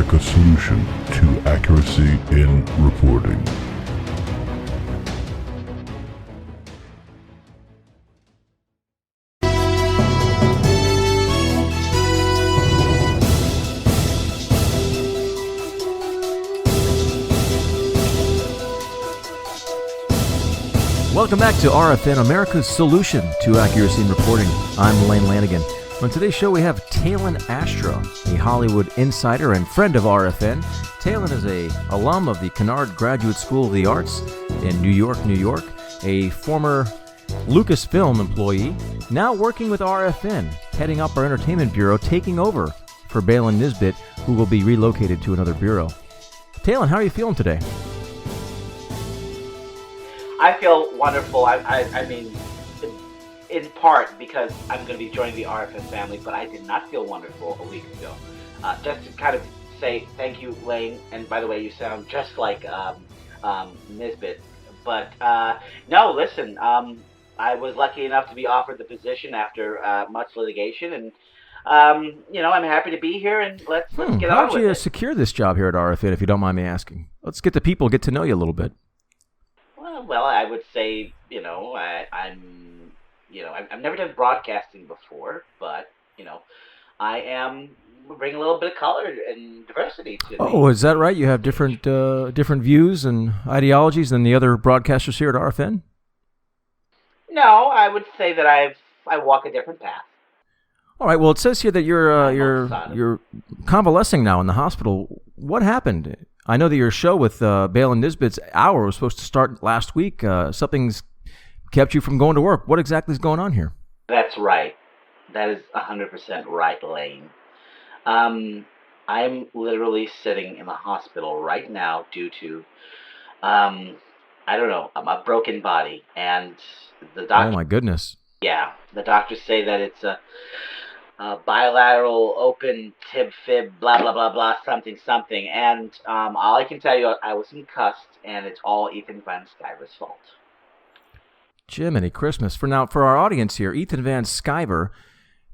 America's solution to accuracy in reporting. Welcome back to RFN, America's solution to accuracy in reporting. I'm Layne Lanegan. On today's show, we have Taylon Ashtra, a Hollywood insider and friend of RFN. Taylon is an alum of the Kennard Graduate School of the Arts in New York, New York, a former Lucasfilm employee, now working with RFN, heading up our entertainment bureau, taking over for Baylen Nisbet, who will be relocated to another bureau. Taylon, how are you feeling today? I feel wonderful. I mean, in part because I'm going to be joining the RFN family, but I did not feel wonderful a week ago. Just to kind of say thank you, Layne, and by the way, you sound just like Nisbet. But no, listen, I was lucky enough to be offered the position after much litigation, and I'm happy to be here, and let's get on with it. How did you secure this job here at RFN, if you don't mind me asking? Let's get the people, get to know you a little bit. Well, I would say, I've never done broadcasting before, but, I am bringing a little bit of color and diversity to Oh, is that right? You have different views and ideologies than the other broadcasters here at RFN? No, I would say that I walk a different path. All right. Well, it says here that you're convalescing now in the hospital. What happened? I know that your show with Baylen Nisbet's Hour was supposed to start last week. Something's kept you from going to work. What exactly is going on here? That's right. That is 100% right, Layne. I'm literally sitting in the hospital right now due to, a broken body. And the doctor... Oh, my goodness. Yeah. The doctors say that it's a bilateral, open, tib-fib, blah, blah, blah, blah, something. And all I can tell you, I was concussed, and it's all Ethan Van Sciver's fault. Jiminy Christmas. For our audience here, Ethan Van Sciver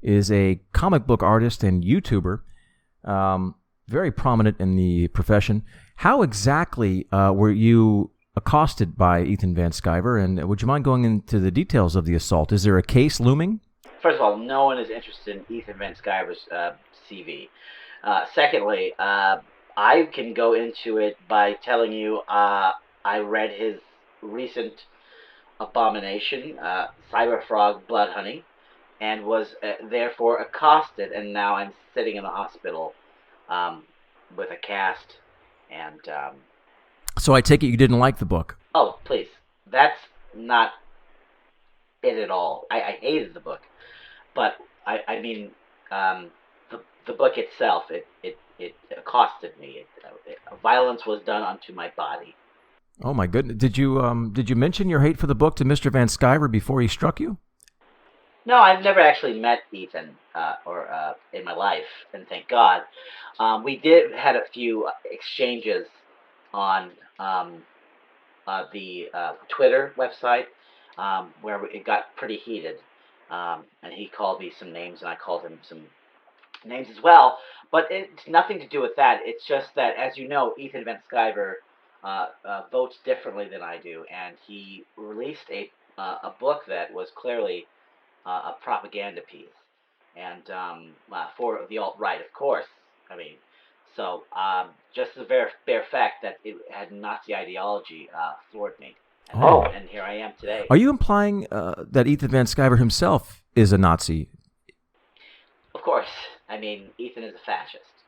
is a comic book artist and YouTuber, very prominent in the profession. How exactly were you accosted by Ethan Van Sciver, and would you mind going into the details of the assault? Is there a case looming? First of all, no one is interested in Ethan Van Sciver's CV. Secondly, I can go into it by telling you I read his recent abomination, CYBERFROG BLOODHONEY, and was therefore accosted, and now I'm sitting in the hospital with a cast. And so I take it you didn't like the book? Oh, please. That's not it at all. I hated the book. But I mean, the book itself, it accosted me. Violence was done unto my body. Oh my goodness! Did you mention your hate for the book to Mr. Van Sciver before he struck you? No, I've never actually met Ethan in my life, and thank God. We had a few exchanges on the Twitter website where it got pretty heated. And he called me some names, and I called him some names as well. But it's nothing to do with that. It's just that, as you know, Ethan Van Sciver votes differently than I do, and he released a book that was clearly a propaganda piece, and for the alt-right, of course. I mean, so just the bare fact that it had Nazi ideology floored me. And here I am today. Are you implying that Ethan Van Sciver himself is a Nazi? Of course. I mean, Ethan is a fascist.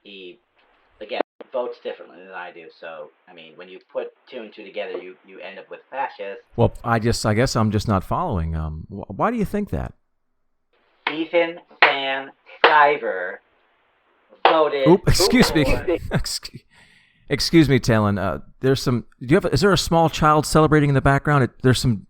He, again, votes differently than I do. So, I mean, when you put two and two together, you end up with fascist. Well, I guess I'm just not following. Why do you think that? Ethan Van Sciver voted. Oop, excuse me. Excuse me, Taylon. There's some. Is there a small child celebrating in the background? There's some.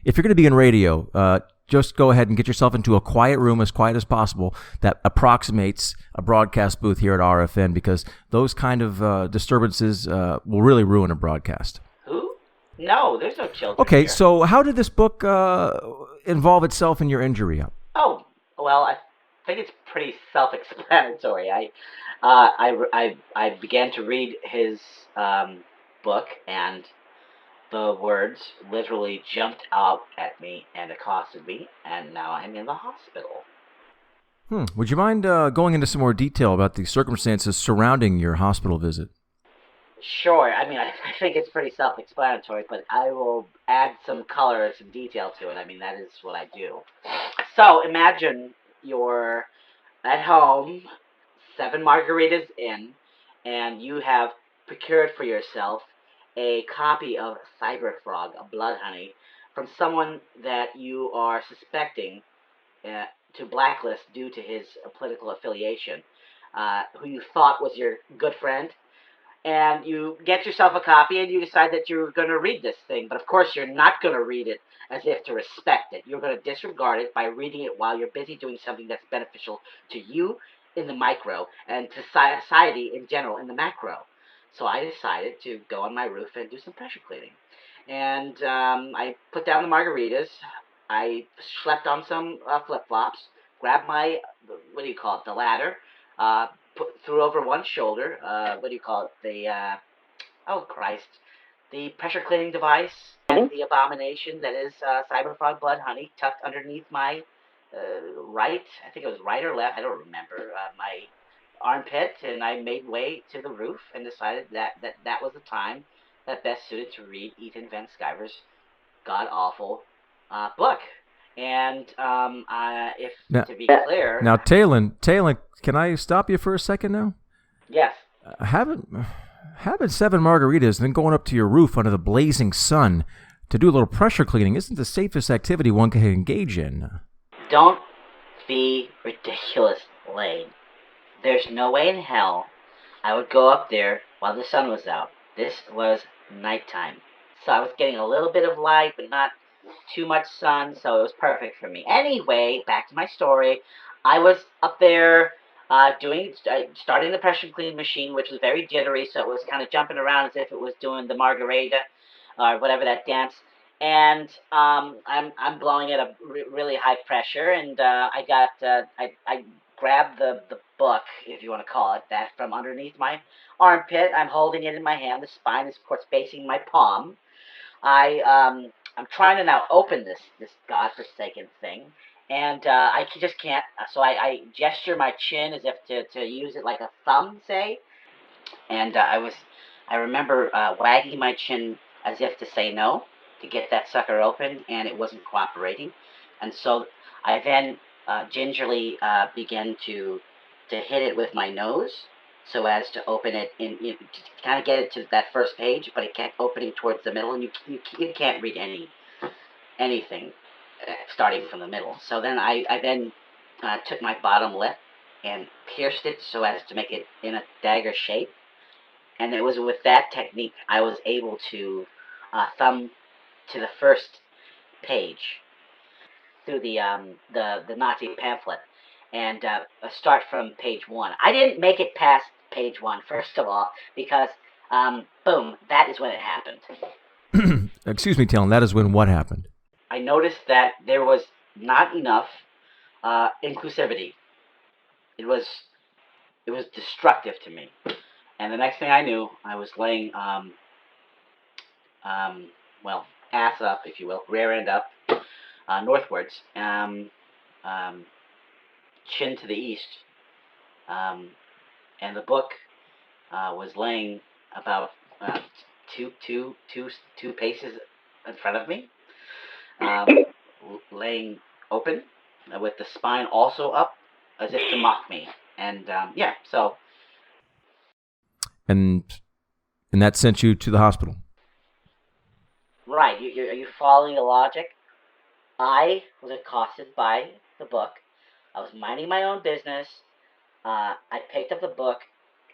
If you're going to be in radio, just go ahead and get yourself into a quiet room, as quiet as possible, that approximates a broadcast booth here at RFN, because those kind of disturbances will really ruin a broadcast. Who? No, there's no children. Okay, here. So how did this book involve itself in your injury? Oh, well, think it's pretty self-explanatory. I began to read his book, and the words literally jumped out at me and accosted me, and now I'm in the hospital. Would you mind going into some more detail about the circumstances surrounding your hospital visit? Sure. I mean, I think it's pretty self-explanatory, but I will add some color, some detail to it. I mean, that is what I do. So imagine you're at home, 7 margaritas in, and you have procured for yourself a copy of CYBERFROG Bloodhoney from someone that you are suspecting to blacklist due to his political affiliation, who you thought was your good friend. And you get yourself a copy and you decide that you're going to read this thing. But of course, you're not going to read it as if to respect it. You're going to disregard it by reading it while you're busy doing something that's beneficial to you in the micro and to society in general in the macro. So I decided to go on my roof and do some pressure cleaning. And I put down the margaritas. I slept on some flip-flops, grabbed my, the ladder, threw over one shoulder, the pressure cleaning device, and the abomination that is CYBERFROG Bloodhoney tucked underneath my right or left, I don't remember, my armpit, and I made way to the roof and decided that was the time that best suited to read Ethan Van Sciver's god-awful book. And to be clear... Now, Taylon, can I stop you for a second now? Yes. Having 7 margaritas and then going up to your roof under the blazing sun to do a little pressure cleaning isn't the safest activity one can engage in. Don't be ridiculous, Layne. There's no way in hell I would go up there while the sun was out. This was nighttime. So I was getting a little bit of light, but not too much sun, so it was perfect for me. Anyway, back to my story. I was up there starting the pressure cleaning machine, which was very jittery, so it was kind of jumping around as if it was doing the margarita or whatever that dance. And I'm blowing at a really high pressure, and I grabbed the book, if you want to call it that, from underneath my armpit. I'm holding it in my hand. The spine is, of course, facing my palm. I'm trying to now open this godforsaken thing, and I just can't. So I gesture my chin as if to use it like a thumb, say. And I remember wagging my chin as if to say no, to get that sucker open, and it wasn't cooperating. And so I then gingerly began to hit it with my nose, so as to open it to kind of get it to that first page, but it kept opening towards the middle, and you can't read anything starting from the middle. So then I took my bottom lip and pierced it so as to make it in a dagger shape, and it was with that technique I was able to thumb to the first page through the Nazi pamphlet and start from page 1. I didn't make it past page 1, first of all, because, boom, that is when it happened. Excuse me, Taylon, that is when what happened? I noticed that there was not enough inclusivity. It was destructive to me. And the next thing I knew, I was laying, ass up, if you will, rear end up, northwards, chin to the east, and the book was laying about two paces in front of me, laying open, with the spine also up, as if to mock me. And so. And that sent you to the hospital. Right. Are you following the logic? I was accosted by the book. I was minding my own business. I picked up the book,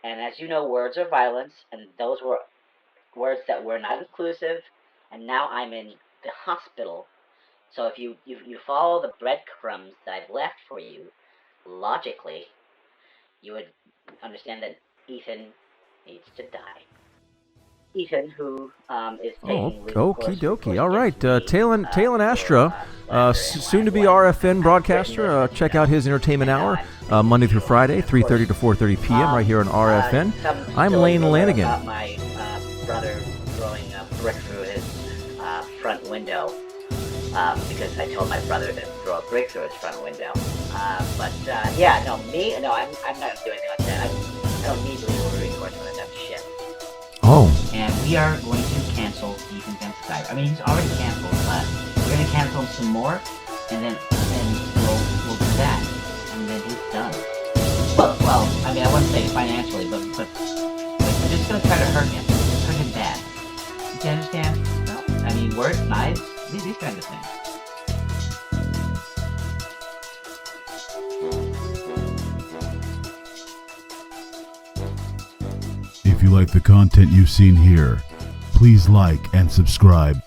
and as you know, words are violence, and those were words that were not inclusive, and now I'm in the hospital. So if you follow the breadcrumbs that I've left for you, logically, you would understand that Ethan needs to die. Ethan, who is taking leave, okie dokie. All right, Taylon Ashtra, soon to be RFN broadcaster. Check out his entertainment hour Monday through Friday, 3:30 to 4:30 p.m. right here on RFN. I'm Layne Lanegan. About my brother throwing a brick through his front window because I told my brother to throw a brick through his front window. I'm not doing anything like that. I don't need legal recourse for that shit. Oh. And we are going to cancel Ethan Van Sciver. I mean, he's already canceled, but we're going to cancel him some more, and then we'll do that, and then he's done. Well, I mean, I wouldn't say financially, but we're just going to try to hurt him bad. Do you understand? No. I mean, words, knives, these kinds of things. If you like the content you've seen here, please like and subscribe